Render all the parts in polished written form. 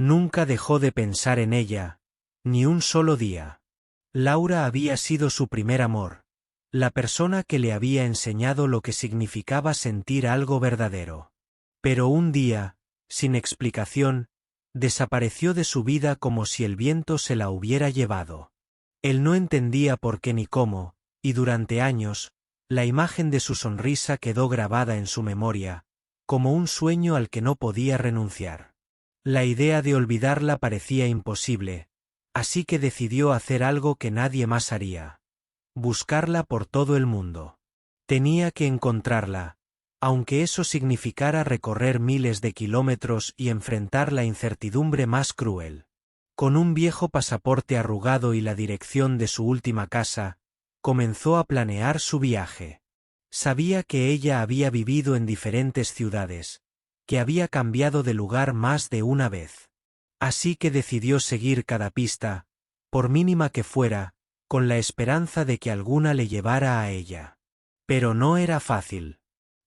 Nunca dejó de pensar en ella, ni un solo día. Laura había sido su primer amor, la persona que le había enseñado lo que significaba sentir algo verdadero. Pero un día, sin explicación, desapareció de su vida como si el viento se la hubiera llevado. Él no entendía por qué ni cómo, y durante años, la imagen de su sonrisa quedó grabada en su memoria, como un sueño al que no podía renunciar. La idea de olvidarla parecía imposible, así que decidió hacer algo que nadie más haría: buscarla por todo el mundo. Tenía que encontrarla, aunque eso significara recorrer miles de kilómetros y enfrentar la incertidumbre más cruel. Con un viejo pasaporte arrugado y la dirección de su última casa, comenzó a planear su viaje. Sabía que ella había vivido en diferentes ciudades, que había cambiado de lugar más de una vez. Así que decidió seguir cada pista, por mínima que fuera, con la esperanza de que alguna le llevara a ella. Pero no era fácil.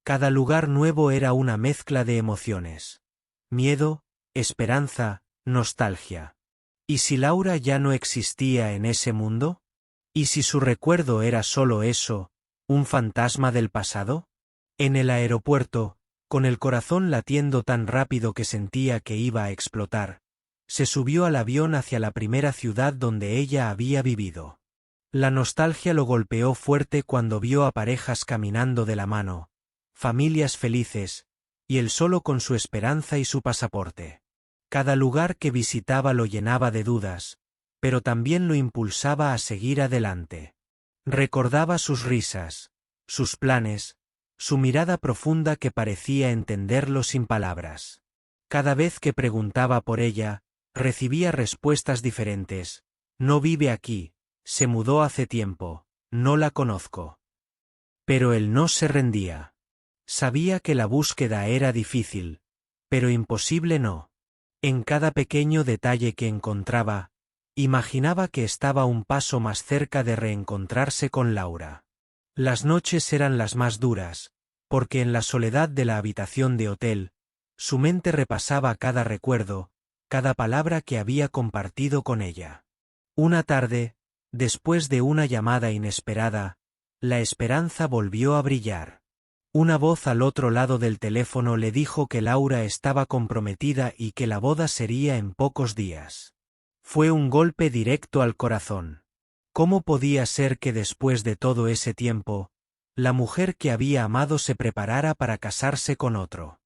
Cada lugar nuevo era una mezcla de emociones: miedo, esperanza, nostalgia. ¿Y si Laura ya no existía en ese mundo? ¿Y si su recuerdo era solo eso, un fantasma del pasado? En el aeropuerto, con el corazón latiendo tan rápido que sentía que iba a explotar, se subió al avión hacia la primera ciudad donde ella había vivido. La nostalgia lo golpeó fuerte cuando vio a parejas caminando de la mano, familias felices, y él solo con su esperanza y su pasaporte. Cada lugar que visitaba lo llenaba de dudas, pero también lo impulsaba a seguir adelante. Recordaba sus risas, sus planes, su mirada profunda que parecía entenderlo sin palabras. Cada vez que preguntaba por ella, recibía respuestas diferentes: no vive aquí, se mudó hace tiempo, no la conozco. Pero él no se rendía. Sabía que la búsqueda era difícil, pero imposible no. En cada pequeño detalle que encontraba, imaginaba que estaba un paso más cerca de reencontrarse con Laura. Las noches eran las más duras, porque en la soledad de la habitación de hotel, su mente repasaba cada recuerdo, cada palabra que había compartido con ella. Una tarde, después de una llamada inesperada, la esperanza volvió a brillar. Una voz al otro lado del teléfono le dijo que Laura estaba comprometida y que la boda sería en pocos días. Fue un golpe directo al corazón. ¿Cómo podía ser que después de todo ese tiempo, la mujer que había amado se preparara para casarse con otro?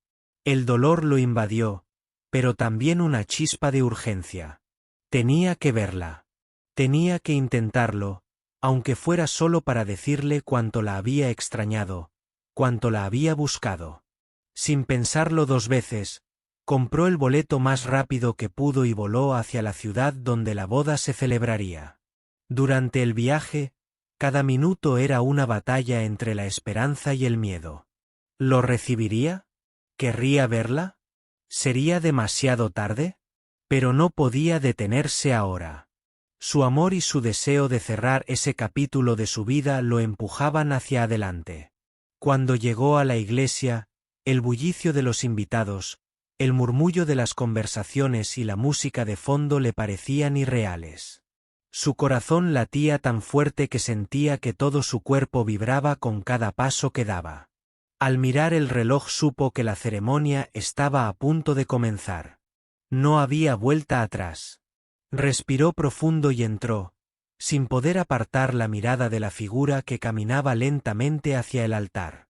El dolor lo invadió, pero también una chispa de urgencia. Tenía que verla. Tenía que intentarlo, aunque fuera solo para decirle cuánto la había extrañado, cuánto la había buscado. Sin pensarlo dos veces, compró el boleto más rápido que pudo y voló hacia la ciudad donde la boda se celebraría. Durante el viaje, cada minuto era una batalla entre la esperanza y el miedo. ¿Lo recibiría? ¿Querría verla? ¿Sería demasiado tarde? Pero no podía detenerse ahora. Su amor y su deseo de cerrar ese capítulo de su vida lo empujaban hacia adelante. Cuando llegó a la iglesia, el bullicio de los invitados, el murmullo de las conversaciones y la música de fondo le parecían irreales. Su corazón latía tan fuerte que sentía que todo su cuerpo vibraba con cada paso que daba. Al mirar el reloj supo que la ceremonia estaba a punto de comenzar. No había vuelta atrás. Respiró profundo y entró, sin poder apartar la mirada de la figura que caminaba lentamente hacia el altar.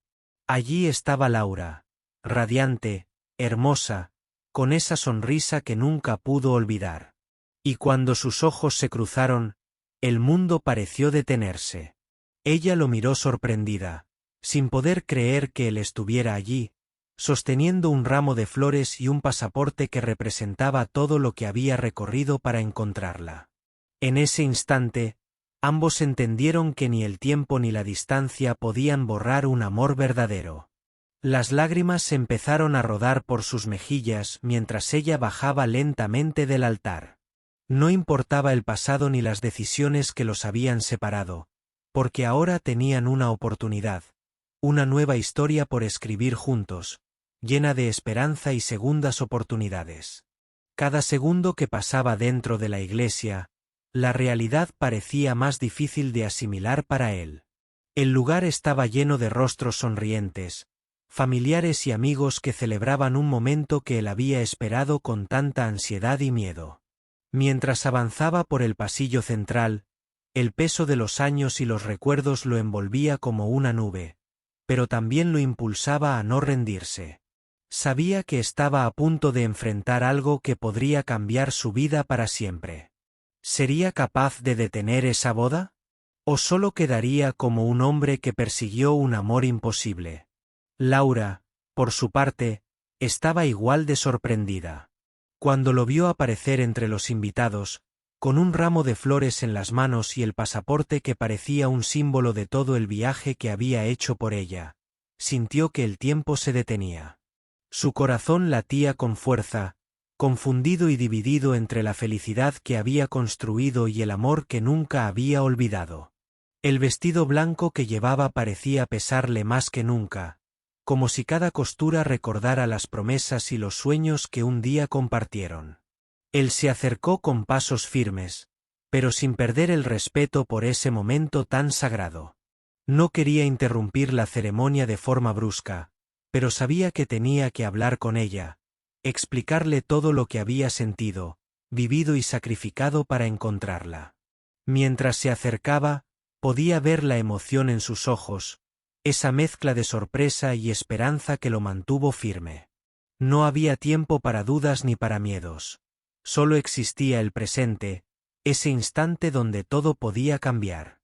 Allí estaba Laura, radiante, hermosa, con esa sonrisa que nunca pudo olvidar. Y cuando sus ojos se cruzaron, el mundo pareció detenerse. Ella lo miró sorprendida, sin poder creer que él estuviera allí, sosteniendo un ramo de flores y un pasaporte que representaba todo lo que había recorrido para encontrarla. En ese instante, ambos entendieron que ni el tiempo ni la distancia podían borrar un amor verdadero. Las lágrimas empezaron a rodar por sus mejillas mientras ella bajaba lentamente del altar. No importaba el pasado ni las decisiones que los habían separado, porque ahora tenían una oportunidad, una nueva historia por escribir juntos, llena de esperanza y segundas oportunidades. Cada segundo que pasaba dentro de la iglesia, la realidad parecía más difícil de asimilar para él. El lugar estaba lleno de rostros sonrientes, familiares y amigos que celebraban un momento que él había esperado con tanta ansiedad y miedo. Mientras avanzaba por el pasillo central, el peso de los años y los recuerdos lo envolvía como una nube, pero también lo impulsaba a no rendirse. Sabía que estaba a punto de enfrentar algo que podría cambiar su vida para siempre. ¿Sería capaz de detener esa boda? ¿O solo quedaría como un hombre que persiguió un amor imposible? Laura, por su parte, estaba igual de sorprendida. Cuando lo vio aparecer entre los invitados, con un ramo de flores en las manos y el pasaporte que parecía un símbolo de todo el viaje que había hecho por ella, sintió que el tiempo se detenía. Su corazón latía con fuerza, confundido y dividido entre la felicidad que había construido y el amor que nunca había olvidado. El vestido blanco que llevaba parecía pesarle más que nunca, como si cada costura recordara las promesas y los sueños que un día compartieron. Él se acercó con pasos firmes, pero sin perder el respeto por ese momento tan sagrado. No quería interrumpir la ceremonia de forma brusca, pero sabía que tenía que hablar con ella, explicarle todo lo que había sentido, vivido y sacrificado para encontrarla. Mientras se acercaba, podía ver la emoción en sus ojos, esa mezcla de sorpresa y esperanza que lo mantuvo firme. No había tiempo para dudas ni para miedos. Solo existía el presente, ese instante donde todo podía cambiar.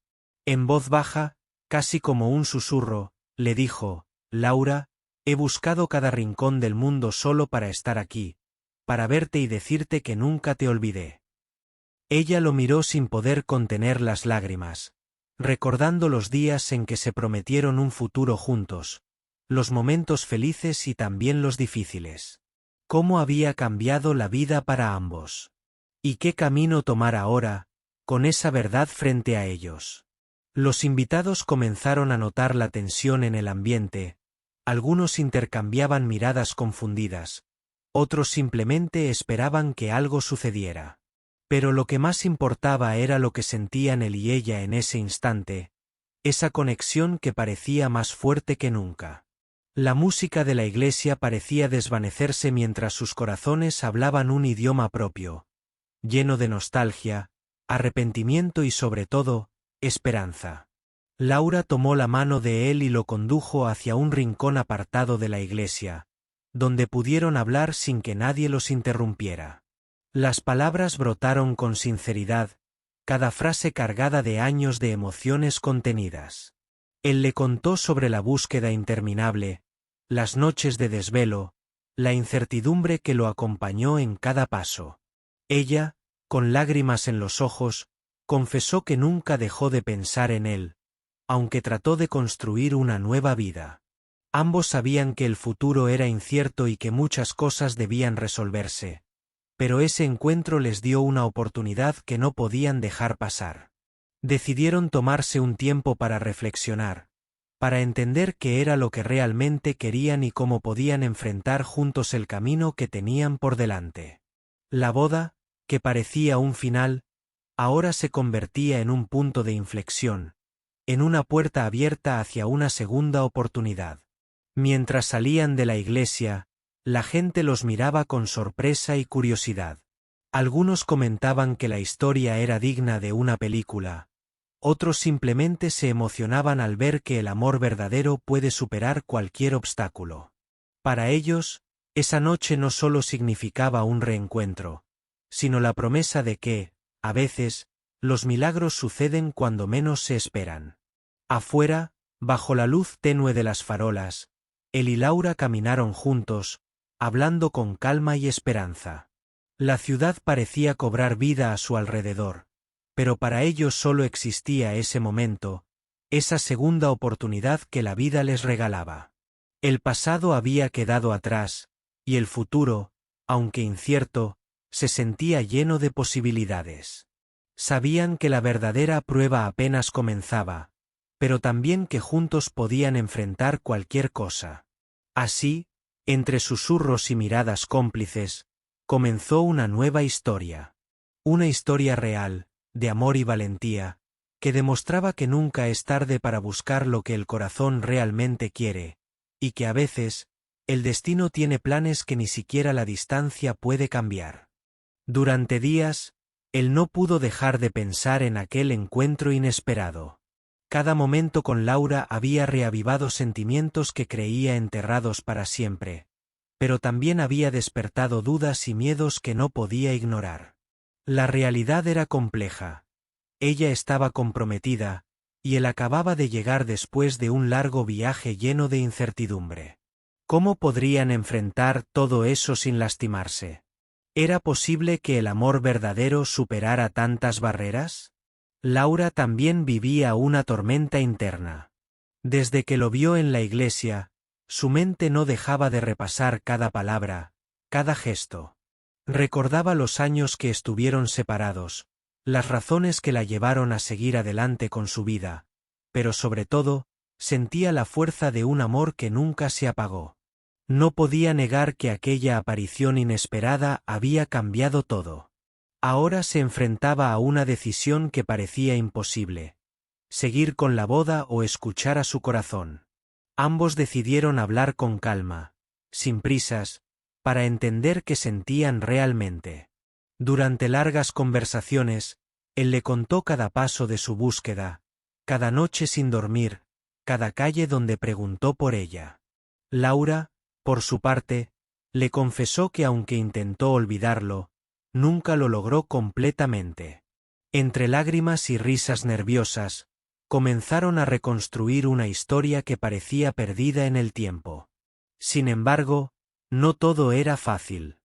En voz baja, casi como un susurro, le dijo: «Laura, he buscado cada rincón del mundo solo para estar aquí, para verte y decirte que nunca te olvidé». Ella lo miró sin poder contener las lágrimas, recordando los días en que se prometieron un futuro juntos, los momentos felices y también los difíciles. Cómo había cambiado la vida para ambos. ¿Y qué camino tomar ahora, con esa verdad frente a ellos? Los invitados comenzaron a notar la tensión en el ambiente, algunos intercambiaban miradas confundidas, otros simplemente esperaban que algo sucediera. Pero lo que más importaba era lo que sentían él y ella en ese instante, esa conexión que parecía más fuerte que nunca. La música de la iglesia parecía desvanecerse mientras sus corazones hablaban un idioma propio, lleno de nostalgia, arrepentimiento y sobre todo, esperanza. Laura tomó la mano de él y lo condujo hacia un rincón apartado de la iglesia, donde pudieron hablar sin que nadie los interrumpiera. Las palabras brotaron con sinceridad, cada frase cargada de años de emociones contenidas. Él le contó sobre la búsqueda interminable, las noches de desvelo, la incertidumbre que lo acompañó en cada paso. Ella, con lágrimas en los ojos, confesó que nunca dejó de pensar en él, aunque trató de construir una nueva vida. Ambos sabían que el futuro era incierto y que muchas cosas debían resolverse, pero ese encuentro les dio una oportunidad que no podían dejar pasar. Decidieron tomarse un tiempo para reflexionar, para entender qué era lo que realmente querían y cómo podían enfrentar juntos el camino que tenían por delante. La boda, que parecía un final, ahora se convertía en un punto de inflexión, en una puerta abierta hacia una segunda oportunidad. Mientras salían de la iglesia, la gente los miraba con sorpresa y curiosidad. Algunos comentaban que la historia era digna de una película, otros simplemente se emocionaban al ver que el amor verdadero puede superar cualquier obstáculo. Para ellos, esa noche no solo significaba un reencuentro, sino la promesa de que, a veces, los milagros suceden cuando menos se esperan. Afuera, bajo la luz tenue de las farolas, él y Laura caminaron juntos, hablando con calma y esperanza. La ciudad parecía cobrar vida a su alrededor, pero para ellos solo existía ese momento, esa segunda oportunidad que la vida les regalaba. El pasado había quedado atrás, y el futuro, aunque incierto, se sentía lleno de posibilidades. Sabían que la verdadera prueba apenas comenzaba, pero también que juntos podían enfrentar cualquier cosa. Así, entre susurros y miradas cómplices, comenzó una nueva historia. Una historia real, de amor y valentía, que demostraba que nunca es tarde para buscar lo que el corazón realmente quiere, y que a veces, el destino tiene planes que ni siquiera la distancia puede cambiar. Durante días, él no pudo dejar de pensar en aquel encuentro inesperado. Cada momento con Laura había reavivado sentimientos que creía enterrados para siempre, pero también había despertado dudas y miedos que no podía ignorar. La realidad era compleja. Ella estaba comprometida, y él acababa de llegar después de un largo viaje lleno de incertidumbre. ¿Cómo podrían enfrentar todo eso sin lastimarse? ¿Era posible que el amor verdadero superara tantas barreras? Laura también vivía una tormenta interna. Desde que lo vio en la iglesia, su mente no dejaba de repasar cada palabra, cada gesto. Recordaba los años que estuvieron separados, las razones que la llevaron a seguir adelante con su vida, pero sobre todo, sentía la fuerza de un amor que nunca se apagó. No podía negar que aquella aparición inesperada había cambiado todo. Ahora se enfrentaba a una decisión que parecía imposible: seguir con la boda o escuchar a su corazón. Ambos decidieron hablar con calma, sin prisas, para entender qué sentían realmente. Durante largas conversaciones, él le contó cada paso de su búsqueda, cada noche sin dormir, cada calle donde preguntó por ella. Laura, por su parte, le confesó que aunque intentó olvidarlo, nunca lo logró completamente. Entre lágrimas y risas nerviosas, comenzaron a reconstruir una historia que parecía perdida en el tiempo. Sin embargo, no todo era fácil.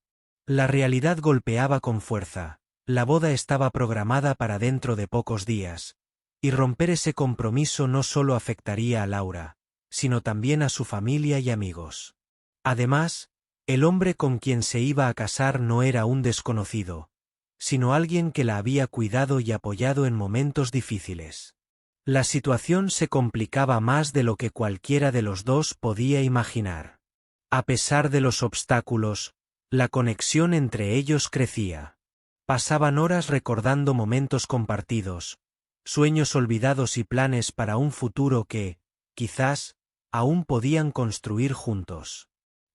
La realidad golpeaba con fuerza. La boda estaba programada para dentro de pocos días, y romper ese compromiso no solo afectaría a Laura, sino también a su familia y amigos. Además, el hombre con quien se iba a casar no era un desconocido, sino alguien que la había cuidado y apoyado en momentos difíciles. La situación se complicaba más de lo que cualquiera de los dos podía imaginar. A pesar de los obstáculos, la conexión entre ellos crecía. Pasaban horas recordando momentos compartidos, sueños olvidados y planes para un futuro que, quizás, aún podían construir juntos.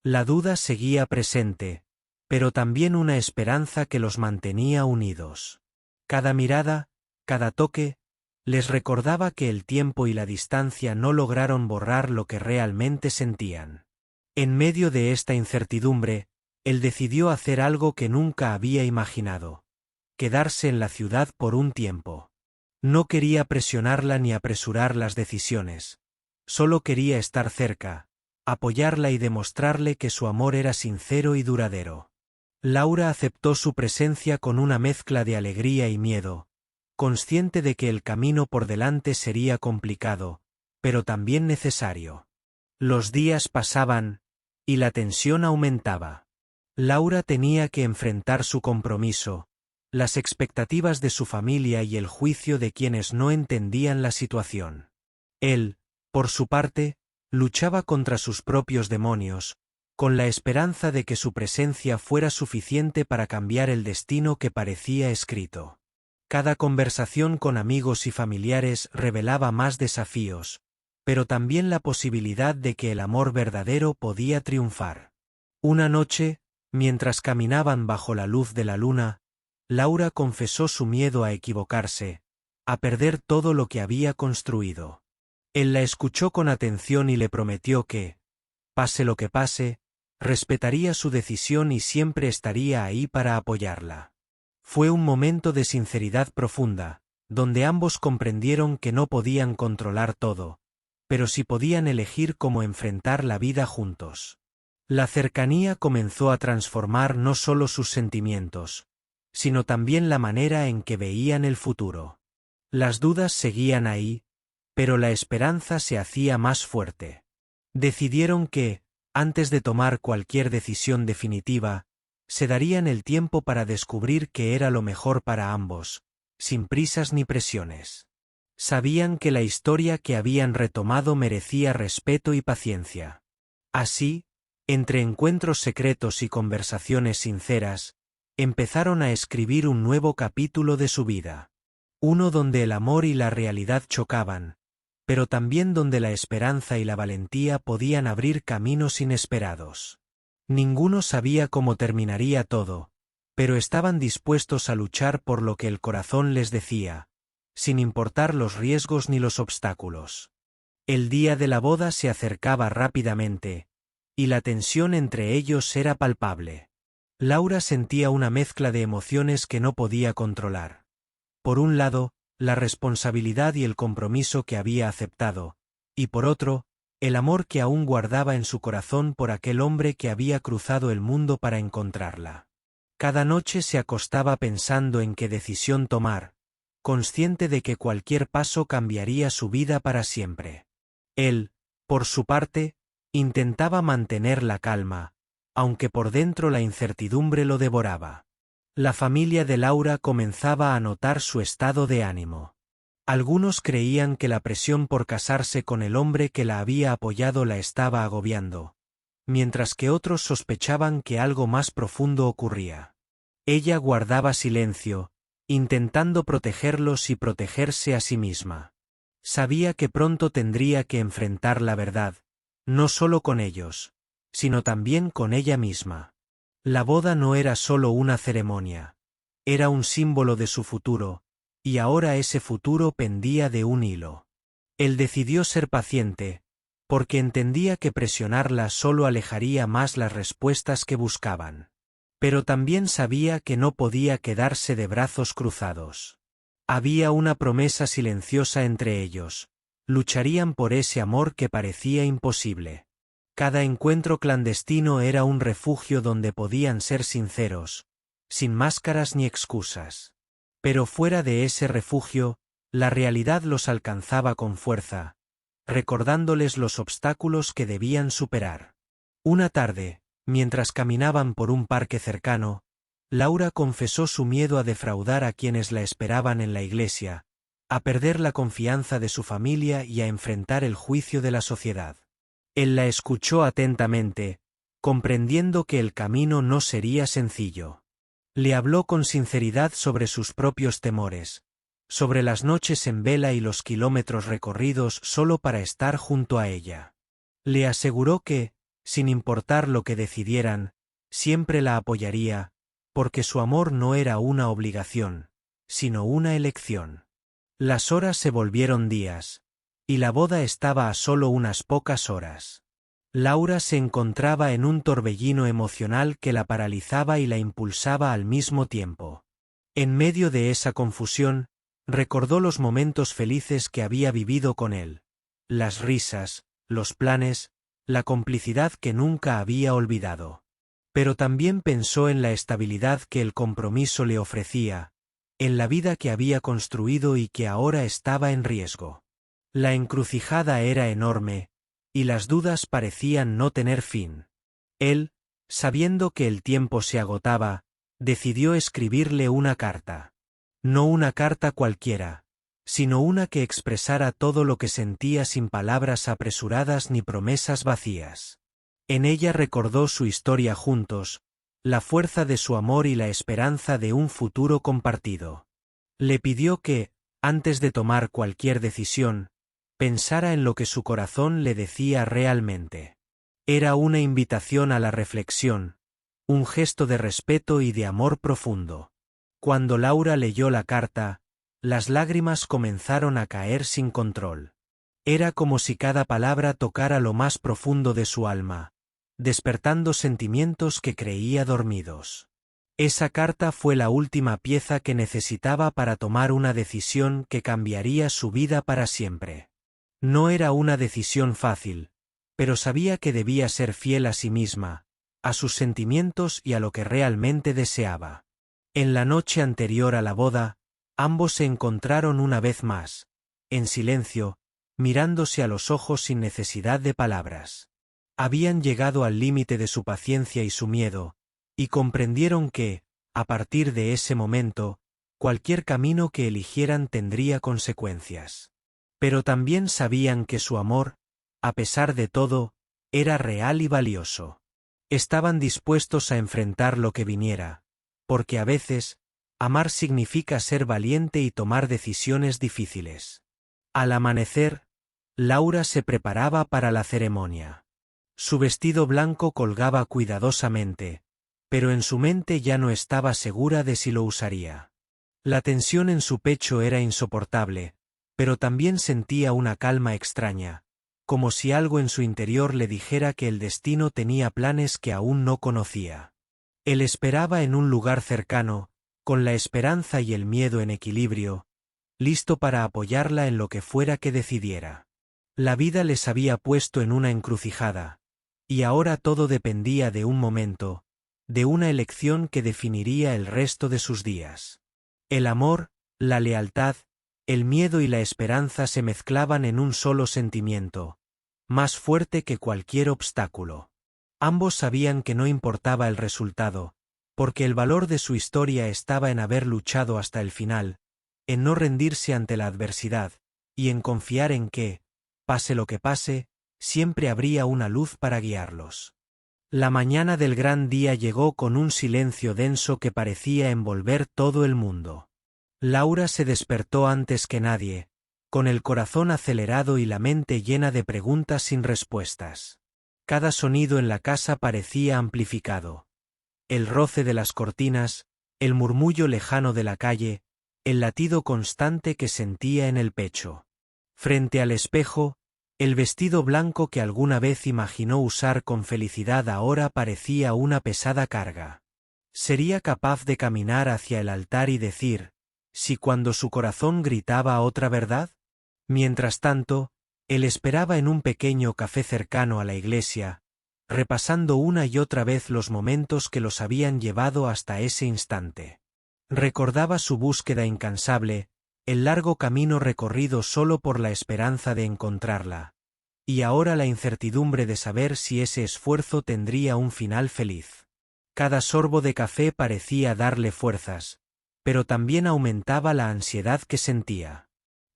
La duda seguía presente, pero también una esperanza que los mantenía unidos. Cada mirada, cada toque, les recordaba que el tiempo y la distancia no lograron borrar lo que realmente sentían. En medio de esta incertidumbre, él decidió hacer algo que nunca había imaginado: quedarse en la ciudad por un tiempo. No quería presionarla ni apresurar las decisiones. Solo quería estar cerca, apoyarla y demostrarle que su amor era sincero y duradero. Laura aceptó su presencia con una mezcla de alegría y miedo, consciente de que el camino por delante sería complicado, pero también necesario. Los días pasaban, y la tensión aumentaba. Laura tenía que enfrentar su compromiso, las expectativas de su familia y el juicio de quienes no entendían la situación. Él, por su parte, luchaba contra sus propios demonios, con la esperanza de que su presencia fuera suficiente para cambiar el destino que parecía escrito. Cada conversación con amigos y familiares revelaba más desafíos, pero también la posibilidad de que el amor verdadero podía triunfar. Una noche, mientras caminaban bajo la luz de la luna, Laura confesó su miedo a equivocarse, a perder todo lo que había construido. Él la escuchó con atención y le prometió que, pase lo que pase, respetaría su decisión y siempre estaría ahí para apoyarla. Fue un momento de sinceridad profunda, donde ambos comprendieron que no podían controlar todo, pero sí podían elegir cómo enfrentar la vida juntos. La cercanía comenzó a transformar no solo sus sentimientos, sino también la manera en que veían el futuro. Las dudas seguían ahí, pero la esperanza se hacía más fuerte. Decidieron que, antes de tomar cualquier decisión definitiva, se darían el tiempo para descubrir qué era lo mejor para ambos, sin prisas ni presiones. Sabían que la historia que habían retomado merecía respeto y paciencia. Así, Entre encuentros secretos y conversaciones sinceras, empezaron a escribir un nuevo capítulo de su vida. Uno donde el amor y la realidad chocaban, pero también donde la esperanza y la valentía podían abrir caminos inesperados. Ninguno sabía cómo terminaría todo, pero estaban dispuestos a luchar por lo que el corazón les decía, sin importar los riesgos ni los obstáculos. El día de la boda se acercaba rápidamente, y la tensión entre ellos era palpable. Laura sentía una mezcla de emociones que no podía controlar. Por un lado, la responsabilidad y el compromiso que había aceptado, y por otro, el amor que aún guardaba en su corazón por aquel hombre que había cruzado el mundo para encontrarla. Cada noche se acostaba pensando en qué decisión tomar, consciente de que cualquier paso cambiaría su vida para siempre. Él, por su parte, intentaba mantener la calma, aunque por dentro la incertidumbre lo devoraba. La familia de Laura comenzaba a notar su estado de ánimo. Algunos creían que la presión por casarse con el hombre que la había apoyado la estaba agobiando, mientras que otros sospechaban que algo más profundo ocurría. Ella guardaba silencio, intentando protegerlos y protegerse a sí misma. Sabía que pronto tendría que enfrentar la verdad, no solo con ellos, sino también con ella misma. La boda no era solo una ceremonia, era un símbolo de su futuro, y ahora ese futuro pendía de un hilo. Él decidió ser paciente, porque entendía que presionarla solo alejaría más las respuestas que buscaban. Pero también sabía que no podía quedarse de brazos cruzados. Había una promesa silenciosa entre ellos, lucharían por ese amor que parecía imposible. Cada encuentro clandestino era un refugio donde podían ser sinceros, sin máscaras ni excusas. Pero fuera de ese refugio, la realidad los alcanzaba con fuerza, recordándoles los obstáculos que debían superar. Una tarde, mientras caminaban por un parque cercano, Laura confesó su miedo a defraudar a quienes la esperaban en la iglesia, a perder la confianza de su familia y a enfrentar el juicio de la sociedad. Él la escuchó atentamente, comprendiendo que el camino no sería sencillo. Le habló con sinceridad sobre sus propios temores, sobre las noches en vela y los kilómetros recorridos solo para estar junto a ella. Le aseguró que, sin importar lo que decidieran, siempre la apoyaría, porque su amor no era una obligación, sino una elección. Las horas se volvieron días, y la boda estaba a solo unas pocas horas. Laura se encontraba en un torbellino emocional que la paralizaba y la impulsaba al mismo tiempo. En medio de esa confusión, recordó los momentos felices que había vivido con él, las risas, los planes, la complicidad que nunca había olvidado. Pero también pensó en la estabilidad que el compromiso le ofrecía, en la vida que había construido y que ahora estaba en riesgo. La encrucijada era enorme, y las dudas parecían no tener fin. Él, sabiendo que el tiempo se agotaba, decidió escribirle una carta. No una carta cualquiera, sino una que expresara todo lo que sentía sin palabras apresuradas ni promesas vacías. En ella recordó su historia juntos, la fuerza de su amor y la esperanza de un futuro compartido. Le pidió que, antes de tomar cualquier decisión, pensara en lo que su corazón le decía realmente. Era una invitación a la reflexión, un gesto de respeto y de amor profundo. Cuando Laura leyó la carta, las lágrimas comenzaron a caer sin control. Era como si cada palabra tocara lo más profundo de su alma, despertando sentimientos que creía dormidos. Esa carta fue la última pieza que necesitaba para tomar una decisión que cambiaría su vida para siempre. No era una decisión fácil, pero sabía que debía ser fiel a sí misma, a sus sentimientos y a lo que realmente deseaba. En la noche anterior a la boda, ambos se encontraron una vez más, en silencio, mirándose a los ojos sin necesidad de palabras. Habían llegado al límite de su paciencia y su miedo, y comprendieron que, a partir de ese momento, cualquier camino que eligieran tendría consecuencias. Pero también sabían que su amor, a pesar de todo, era real y valioso. Estaban dispuestos a enfrentar lo que viniera, porque a veces, amar significa ser valiente y tomar decisiones difíciles. Al amanecer, Laura se preparaba para la ceremonia. Su vestido blanco colgaba cuidadosamente, pero en su mente ya no estaba segura de si lo usaría. La tensión en su pecho era insoportable, pero también sentía una calma extraña, como si algo en su interior le dijera que el destino tenía planes que aún no conocía. Él esperaba en un lugar cercano, con la esperanza y el miedo en equilibrio, listo para apoyarla en lo que fuera que decidiera. La vida les había puesto en una encrucijada, y ahora todo dependía de un momento, de una elección que definiría el resto de sus días. El amor, la lealtad, el miedo y la esperanza se mezclaban en un solo sentimiento, más fuerte que cualquier obstáculo. Ambos sabían que no importaba el resultado, porque el valor de su historia estaba en haber luchado hasta el final, en no rendirse ante la adversidad, y en confiar en que, pase lo que pase, siempre habría una luz para guiarlos. La mañana del gran día llegó con un silencio denso que parecía envolver todo el mundo. Laura se despertó antes que nadie, con el corazón acelerado y la mente llena de preguntas sin respuestas. Cada sonido en la casa parecía amplificado. El roce de las cortinas, el murmullo lejano de la calle, el latido constante que sentía en el pecho. Frente al espejo, el vestido blanco que alguna vez imaginó usar con felicidad ahora parecía una pesada carga. ¿Sería capaz de caminar hacia el altar y decir, sí cuando su corazón gritaba otra verdad? Mientras tanto, él esperaba en un pequeño café cercano a la iglesia, repasando una y otra vez los momentos que los habían llevado hasta ese instante. Recordaba su búsqueda incansable, el largo camino recorrido solo por la esperanza de encontrarla, y ahora la incertidumbre de saber si ese esfuerzo tendría un final feliz. Cada sorbo de café parecía darle fuerzas, pero también aumentaba la ansiedad que sentía.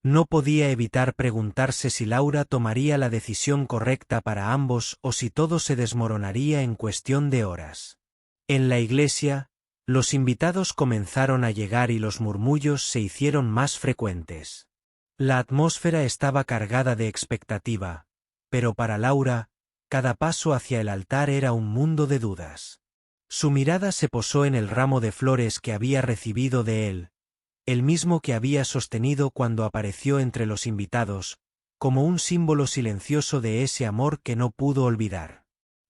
No podía evitar preguntarse si Laura tomaría la decisión correcta para ambos o si todo se desmoronaría en cuestión de horas. En la iglesia, los invitados comenzaron a llegar y los murmullos se hicieron más frecuentes. La atmósfera estaba cargada de expectativa, pero para Laura, cada paso hacia el altar era un mundo de dudas. Su mirada se posó en el ramo de flores que había recibido de él, el mismo que había sostenido cuando apareció entre los invitados, como un símbolo silencioso de ese amor que no pudo olvidar.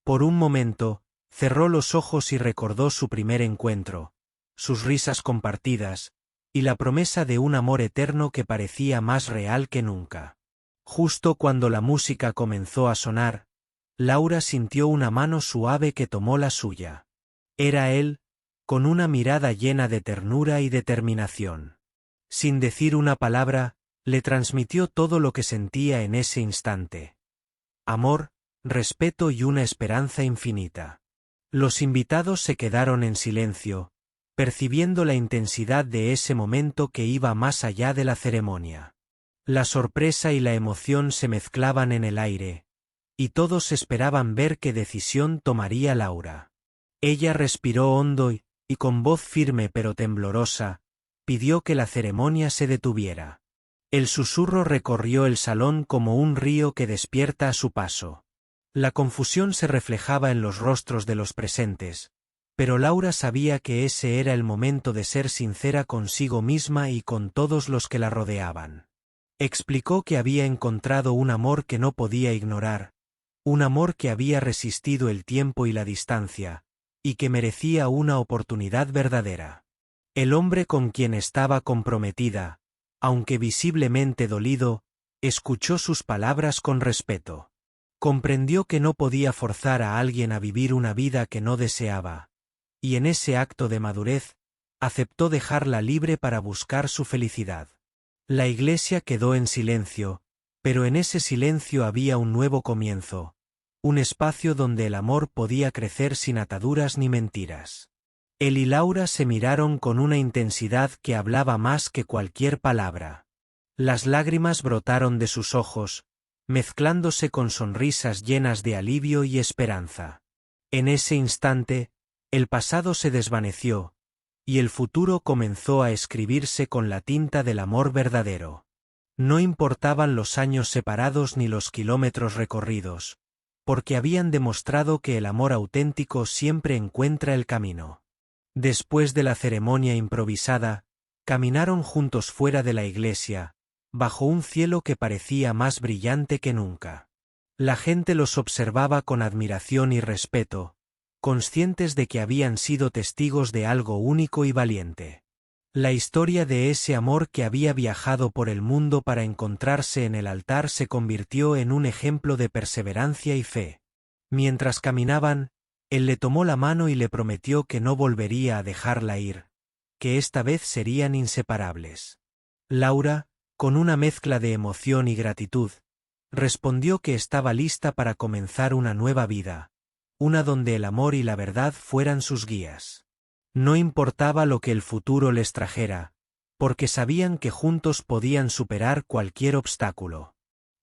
Por un momento, cerró los ojos y recordó su primer encuentro, sus risas compartidas, y la promesa de un amor eterno que parecía más real que nunca. Justo cuando la música comenzó a sonar, Laura sintió una mano suave que tomó la suya. Era él, con una mirada llena de ternura y determinación. Sin decir una palabra, le transmitió todo lo que sentía en ese instante. Amor, respeto y una esperanza infinita. Los invitados se quedaron en silencio, percibiendo la intensidad de ese momento que iba más allá de la ceremonia. La sorpresa y la emoción se mezclaban en el aire, y todos esperaban ver qué decisión tomaría Laura. Ella respiró hondo y con voz firme pero temblorosa, pidió que la ceremonia se detuviera. El susurro recorrió el salón como un río que despierta a su paso. La confusión se reflejaba en los rostros de los presentes, pero Laura sabía que ese era el momento de ser sincera consigo misma y con todos los que la rodeaban. Explicó que había encontrado un amor que no podía ignorar, un amor que había resistido el tiempo y la distancia, y que merecía una oportunidad verdadera. El hombre con quien estaba comprometida, aunque visiblemente dolido, escuchó sus palabras con respeto. Comprendió que no podía forzar a alguien a vivir una vida que no deseaba, y en ese acto de madurez, aceptó dejarla libre para buscar su felicidad. La iglesia quedó en silencio, pero en ese silencio había un nuevo comienzo, un espacio donde el amor podía crecer sin ataduras ni mentiras. Él y Laura se miraron con una intensidad que hablaba más que cualquier palabra. Las lágrimas brotaron de sus ojos, mezclándose con sonrisas llenas de alivio y esperanza. En ese instante, el pasado se desvaneció, y el futuro comenzó a escribirse con la tinta del amor verdadero. No importaban los años separados ni los kilómetros recorridos, porque habían demostrado que el amor auténtico siempre encuentra el camino. Después de la ceremonia improvisada, caminaron juntos fuera de la iglesia, bajo un cielo que parecía más brillante que nunca. La gente los observaba con admiración y respeto, conscientes de que habían sido testigos de algo único y valiente. La historia de ese amor que había viajado por el mundo para encontrarse en el altar se convirtió en un ejemplo de perseverancia y fe. Mientras caminaban, él le tomó la mano y le prometió que no volvería a dejarla ir, que esta vez serían inseparables. Laura, con una mezcla de emoción y gratitud, respondió que estaba lista para comenzar una nueva vida, una donde el amor y la verdad fueran sus guías. No importaba lo que el futuro les trajera, porque sabían que juntos podían superar cualquier obstáculo.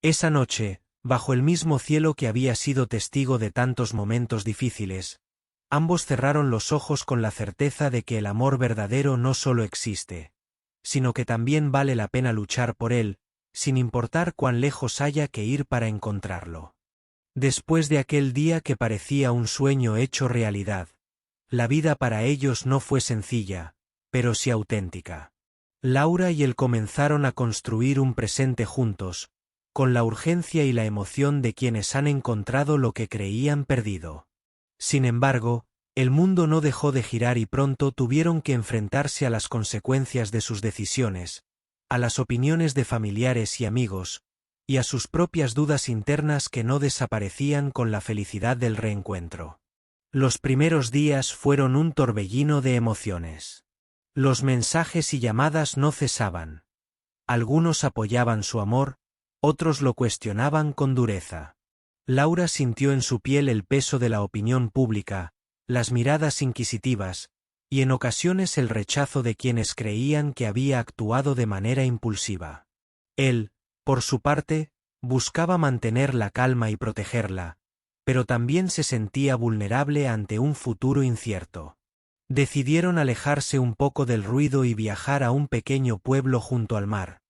Esa noche, bajo el mismo cielo que había sido testigo de tantos momentos difíciles, ambos cerraron los ojos con la certeza de que el amor verdadero no solo existe, sino que también vale la pena luchar por él, sin importar cuán lejos haya que ir para encontrarlo. Después de aquel día que parecía un sueño hecho realidad, la vida para ellos no fue sencilla, pero sí auténtica. Laura y él comenzaron a construir un presente juntos, con la urgencia y la emoción de quienes han encontrado lo que creían perdido. Sin embargo, el mundo no dejó de girar y pronto tuvieron que enfrentarse a las consecuencias de sus decisiones, a las opiniones de familiares y amigos, y a sus propias dudas internas que no desaparecían con la felicidad del reencuentro. Los primeros días fueron un torbellino de emociones. Los mensajes y llamadas no cesaban. Algunos apoyaban su amor, otros lo cuestionaban con dureza. Laura sintió en su piel el peso de la opinión pública, las miradas inquisitivas, y en ocasiones el rechazo de quienes creían que había actuado de manera impulsiva. Él, por su parte, buscaba mantener la calma y protegerla, pero también se sentía vulnerable ante un futuro incierto. Decidieron alejarse un poco del ruido y viajar a un pequeño pueblo junto al mar,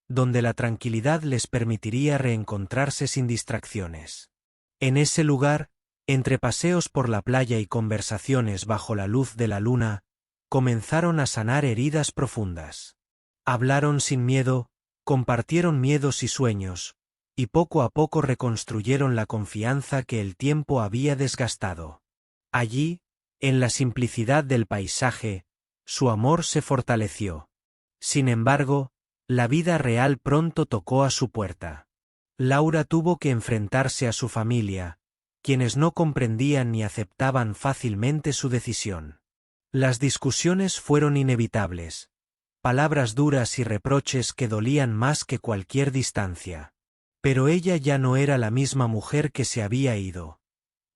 donde la tranquilidad les permitiría reencontrarse sin distracciones. En ese lugar, entre paseos por la playa y conversaciones bajo la luz de la luna, comenzaron a sanar heridas profundas. Hablaron sin miedo, compartieron miedos y sueños, y poco a poco reconstruyeron la confianza que el tiempo había desgastado. Allí, en la simplicidad del paisaje, su amor se fortaleció. Sin embargo, la vida real pronto tocó a su puerta. Laura tuvo que enfrentarse a su familia, quienes no comprendían ni aceptaban fácilmente su decisión. Las discusiones fueron inevitables, palabras duras y reproches que dolían más que cualquier distancia. Pero ella ya no era la misma mujer que se había ido.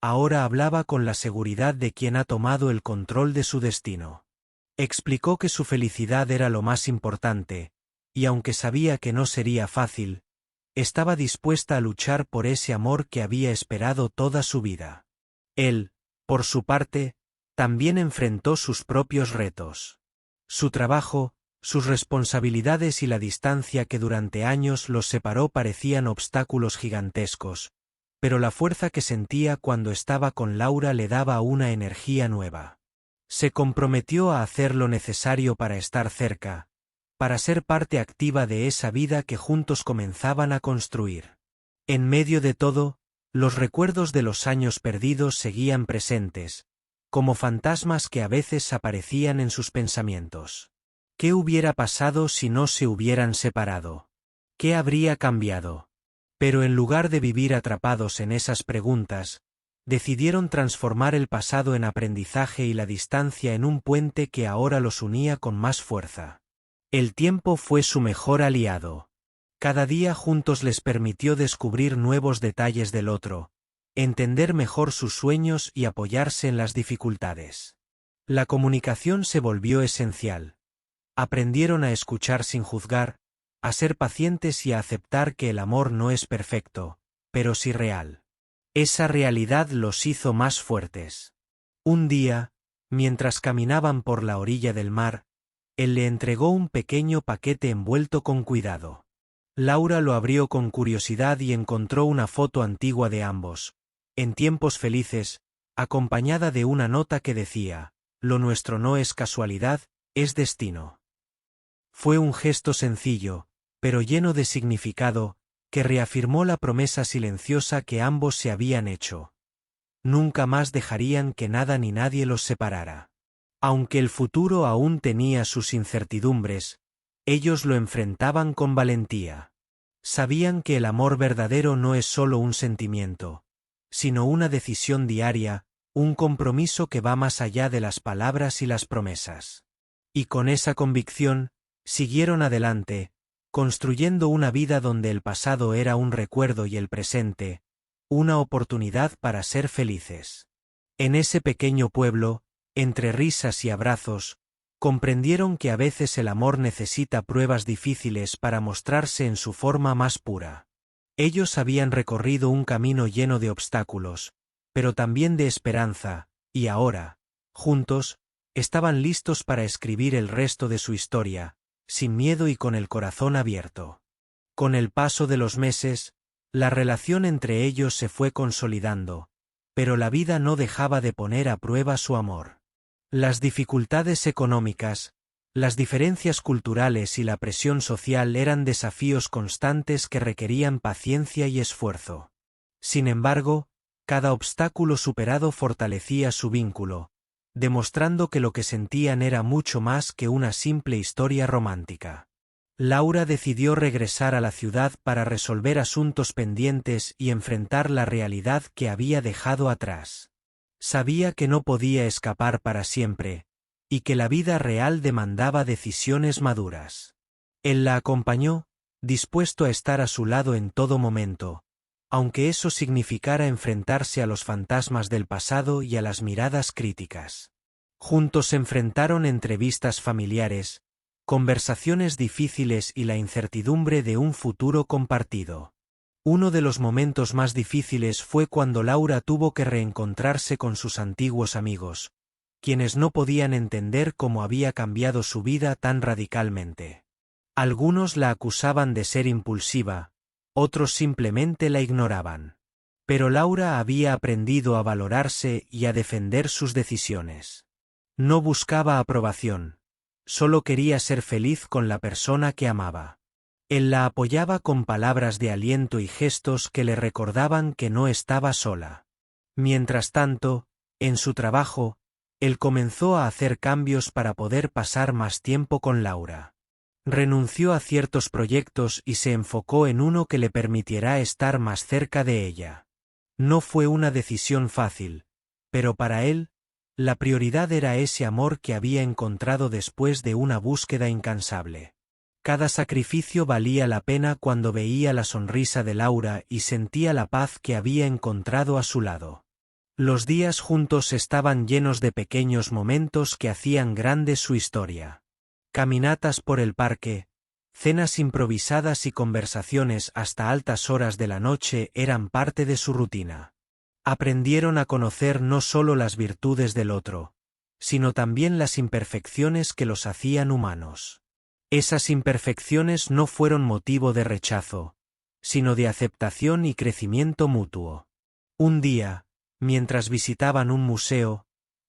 Ahora hablaba con la seguridad de quien ha tomado el control de su destino. Explicó que su felicidad era lo más importante, y aunque sabía que no sería fácil, estaba dispuesta a luchar por ese amor que había esperado toda su vida. Él, por su parte, también enfrentó sus propios retos. Su trabajo, sus responsabilidades y la distancia que durante años los separó parecían obstáculos gigantescos, pero la fuerza que sentía cuando estaba con Laura le daba una energía nueva. Se comprometió a hacer lo necesario para estar cerca, para ser parte activa de esa vida que juntos comenzaban a construir. En medio de todo, los recuerdos de los años perdidos seguían presentes, como fantasmas que a veces aparecían en sus pensamientos. ¿Qué hubiera pasado si no se hubieran separado? ¿Qué habría cambiado? Pero en lugar de vivir atrapados en esas preguntas, decidieron transformar el pasado en aprendizaje y la distancia en un puente que ahora los unía con más fuerza. El tiempo fue su mejor aliado. Cada día juntos les permitió descubrir nuevos detalles del otro, entender mejor sus sueños y apoyarse en las dificultades. La comunicación se volvió esencial. Aprendieron a escuchar sin juzgar, a ser pacientes y a aceptar que el amor no es perfecto, pero sí real. Esa realidad los hizo más fuertes. Un día, mientras caminaban por la orilla del mar, él le entregó un pequeño paquete envuelto con cuidado. Laura lo abrió con curiosidad y encontró una foto antigua de ambos, en tiempos felices, acompañada de una nota que decía: «Lo nuestro no es casualidad, es destino». Fue un gesto sencillo, pero lleno de significado, que reafirmó la promesa silenciosa que ambos se habían hecho. Nunca más dejarían que nada ni nadie los separara. Aunque el futuro aún tenía sus incertidumbres, ellos lo enfrentaban con valentía. Sabían que el amor verdadero no es solo un sentimiento, sino una decisión diaria, un compromiso que va más allá de las palabras y las promesas. Y con esa convicción, siguieron adelante, construyendo una vida donde el pasado era un recuerdo y el presente, una oportunidad para ser felices. En ese pequeño pueblo, entre risas y abrazos, comprendieron que a veces el amor necesita pruebas difíciles para mostrarse en su forma más pura. Ellos habían recorrido un camino lleno de obstáculos, pero también de esperanza, y ahora, juntos, estaban listos para escribir el resto de su historia, sin miedo y con el corazón abierto. Con el paso de los meses, la relación entre ellos se fue consolidando, pero la vida no dejaba de poner a prueba su amor. Las dificultades económicas, las diferencias culturales y la presión social eran desafíos constantes que requerían paciencia y esfuerzo. Sin embargo, cada obstáculo superado fortalecía su vínculo, demostrando que lo que sentían era mucho más que una simple historia romántica. Laura decidió regresar a la ciudad para resolver asuntos pendientes y enfrentar la realidad que había dejado atrás. Sabía que no podía escapar para siempre, y que la vida real demandaba decisiones maduras. Él la acompañó, dispuesto a estar a su lado en todo momento, aunque eso significara enfrentarse a los fantasmas del pasado y a las miradas críticas. Juntos enfrentaron entrevistas familiares, conversaciones difíciles y la incertidumbre de un futuro compartido. Uno de los momentos más difíciles fue cuando Laura tuvo que reencontrarse con sus antiguos amigos, quienes no podían entender cómo había cambiado su vida tan radicalmente. Algunos la acusaban de ser impulsiva, otros simplemente la ignoraban. Pero Laura había aprendido a valorarse y a defender sus decisiones. No buscaba aprobación, solo quería ser feliz con la persona que amaba. Él la apoyaba con palabras de aliento y gestos que le recordaban que no estaba sola. Mientras tanto, en su trabajo, él comenzó a hacer cambios para poder pasar más tiempo con Laura. Renunció a ciertos proyectos y se enfocó en uno que le permitiera estar más cerca de ella. No fue una decisión fácil, pero para él, la prioridad era ese amor que había encontrado después de una búsqueda incansable. Cada sacrificio valía la pena cuando veía la sonrisa de Laura y sentía la paz que había encontrado a su lado. Los días juntos estaban llenos de pequeños momentos que hacían grande su historia. Caminatas por el parque, cenas improvisadas y conversaciones hasta altas horas de la noche eran parte de su rutina. Aprendieron a conocer no solo las virtudes del otro, sino también las imperfecciones que los hacían humanos. Esas imperfecciones no fueron motivo de rechazo, sino de aceptación y crecimiento mutuo. Un día, mientras visitaban un museo,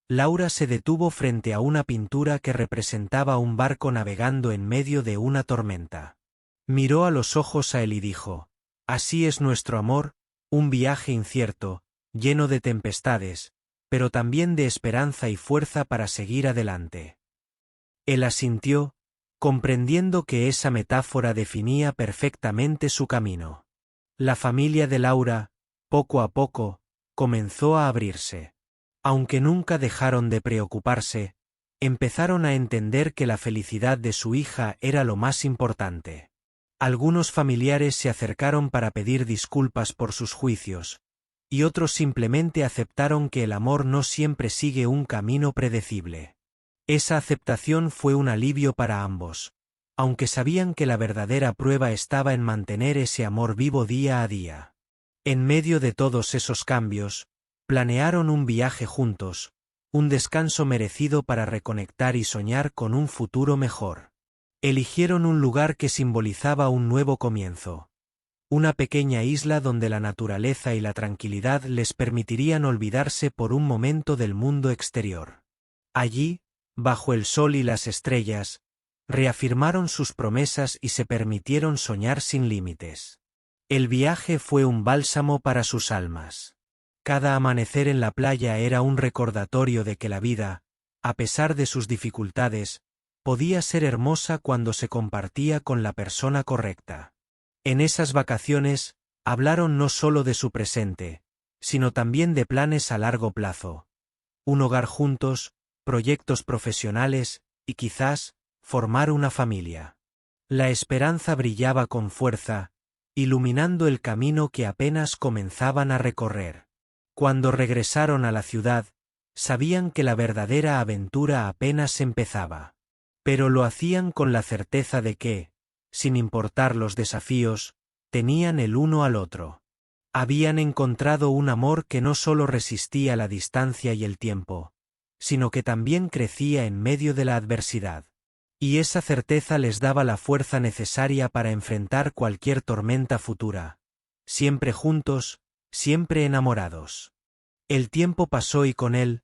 Laura se detuvo frente a una pintura que representaba un barco navegando en medio de una tormenta. Miró a los ojos a él y dijo: «Así es nuestro amor, un viaje incierto, lleno de tempestades, pero también de esperanza y fuerza para seguir adelante». Él asintió, comprendiendo que esa metáfora definía perfectamente su camino. La familia de Laura, poco a poco, comenzó a abrirse. Aunque nunca dejaron de preocuparse, empezaron a entender que la felicidad de su hija era lo más importante. Algunos familiares se acercaron para pedir disculpas por sus juicios, y otros simplemente aceptaron que el amor no siempre sigue un camino predecible. Esa aceptación fue un alivio para ambos, aunque sabían que la verdadera prueba estaba en mantener ese amor vivo día a día. En medio de todos esos cambios, planearon un viaje juntos, un descanso merecido para reconectar y soñar con un futuro mejor. Eligieron un lugar que simbolizaba un nuevo comienzo. Una pequeña isla donde la naturaleza y la tranquilidad les permitirían olvidarse por un momento del mundo exterior. Allí, bajo el sol y las estrellas, reafirmaron sus promesas y se permitieron soñar sin límites. El viaje fue un bálsamo para sus almas. Cada amanecer en la playa era un recordatorio de que la vida, a pesar de sus dificultades, podía ser hermosa cuando se compartía con la persona correcta. En esas vacaciones, hablaron no solo de su presente, sino también de planes a largo plazo. Un hogar juntos, proyectos profesionales, y quizás, formar una familia. La esperanza brillaba con fuerza, iluminando el camino que apenas comenzaban a recorrer. Cuando regresaron a la ciudad, sabían que la verdadera aventura apenas empezaba. Pero lo hacían con la certeza de que, sin importar los desafíos, tenían el uno al otro. Habían encontrado un amor que no solo resistía la distancia y el tiempo, sino que también crecía en medio de la adversidad. Y esa certeza les daba la fuerza necesaria para enfrentar cualquier tormenta futura. Siempre juntos, siempre enamorados. El tiempo pasó y con él,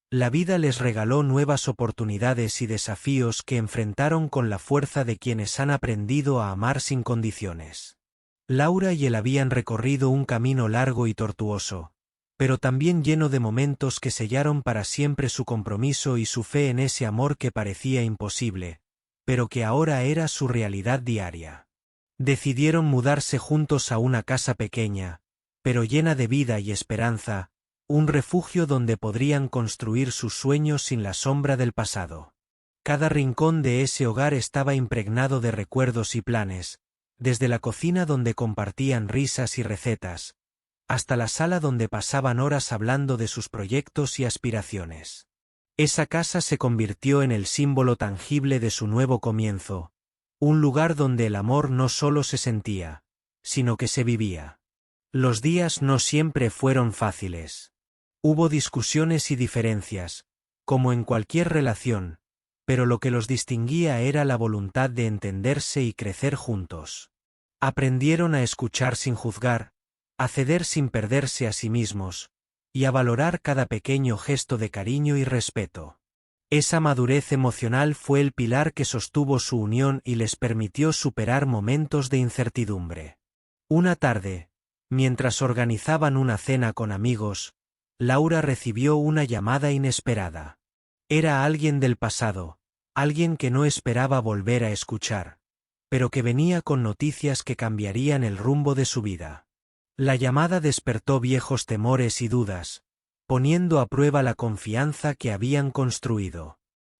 la vida les regaló nuevas oportunidades y desafíos que enfrentaron con la fuerza de quienes han aprendido a amar sin condiciones. Laura y él habían recorrido un camino largo y tortuoso, pero también lleno de momentos que sellaron para siempre su compromiso y su fe en ese amor que parecía imposible, pero que ahora era su realidad diaria. Decidieron mudarse juntos a una casa pequeña, pero llena de vida y esperanza, un refugio donde podrían construir sus sueños sin la sombra del pasado. Cada rincón de ese hogar estaba impregnado de recuerdos y planes, desde la cocina donde compartían risas y recetas, hasta la sala donde pasaban horas hablando de sus proyectos y aspiraciones. Esa casa se convirtió en el símbolo tangible de su nuevo comienzo, un lugar donde el amor no solo se sentía, sino que se vivía. Los días no siempre fueron fáciles. Hubo discusiones y diferencias, como en cualquier relación, pero lo que los distinguía era la voluntad de entenderse y crecer juntos. Aprendieron a escuchar sin juzgar, a ceder sin perderse a sí mismos, y a valorar cada pequeño gesto de cariño y respeto. Esa madurez emocional fue el pilar que sostuvo su unión y les permitió superar momentos de incertidumbre. Una tarde, mientras organizaban una cena con amigos, Laura recibió una llamada inesperada. Era alguien del pasado, alguien que no esperaba volver a escuchar, pero que venía con noticias que cambiarían el rumbo de su vida. La llamada despertó viejos temores y dudas, poniendo a prueba la confianza que habían construido.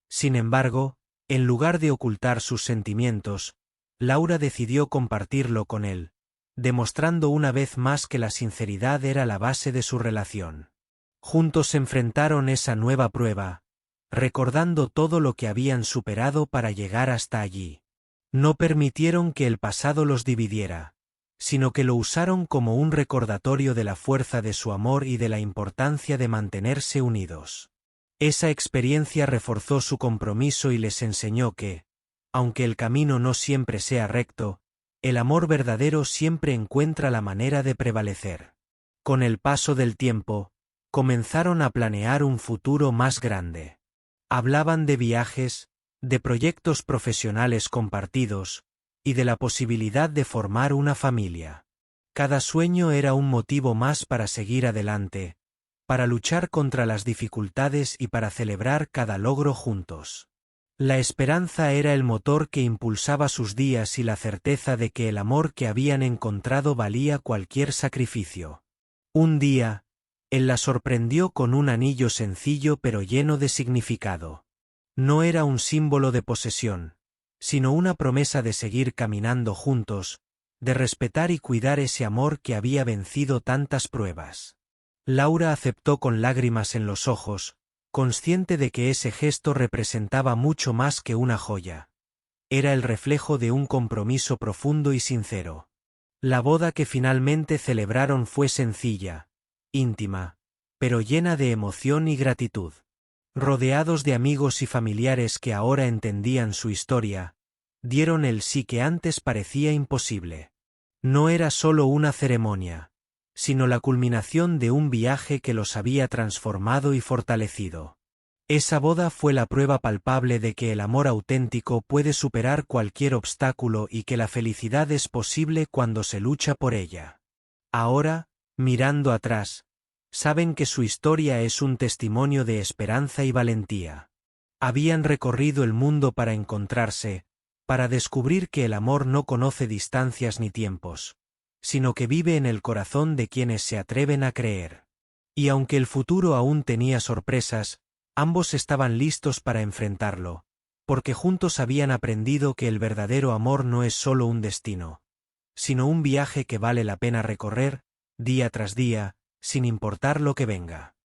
Sin embargo, en lugar de ocultar sus sentimientos, Laura decidió compartirlo con él, demostrando una vez más que la sinceridad era la base de su relación. Juntos enfrentaron esa nueva prueba, recordando todo lo que habían superado para llegar hasta allí. No permitieron que el pasado los dividiera, sino que lo usaron como un recordatorio de la fuerza de su amor y de la importancia de mantenerse unidos. Esa experiencia reforzó su compromiso y les enseñó que, aunque el camino no siempre sea recto, el amor verdadero siempre encuentra la manera de prevalecer. Con el paso del tiempo, comenzaron a planear un futuro más grande. Hablaban de viajes, de proyectos profesionales compartidos, y de la posibilidad de formar una familia. Cada sueño era un motivo más para seguir adelante, para luchar contra las dificultades y para celebrar cada logro juntos. La esperanza era el motor que impulsaba sus días y la certeza de que el amor que habían encontrado valía cualquier sacrificio. Un día, él la sorprendió con un anillo sencillo pero lleno de significado. No era un símbolo de posesión, sino una promesa de seguir caminando juntos, de respetar y cuidar ese amor que había vencido tantas pruebas. Laura aceptó con lágrimas en los ojos, consciente de que ese gesto representaba mucho más que una joya. Era el reflejo de un compromiso profundo y sincero. La boda que finalmente celebraron fue sencilla, íntima, pero llena de emoción y gratitud. Rodeados de amigos y familiares que ahora entendían su historia, dieron el sí que antes parecía imposible. No era solo una ceremonia, sino la culminación de un viaje que los había transformado y fortalecido. Esa boda fue la prueba palpable de que el amor auténtico puede superar cualquier obstáculo y que la felicidad es posible cuando se lucha por ella. Ahora, mirando atrás, saben que su historia es un testimonio de esperanza y valentía. Habían recorrido el mundo para encontrarse, para descubrir que el amor no conoce distancias ni tiempos, sino que vive en el corazón de quienes se atreven a creer. Y aunque el futuro aún tenía sorpresas, ambos estaban listos para enfrentarlo, porque juntos habían aprendido que el verdadero amor no es solo un destino, sino un viaje que vale la pena recorrer, día tras día, sin importar lo que venga.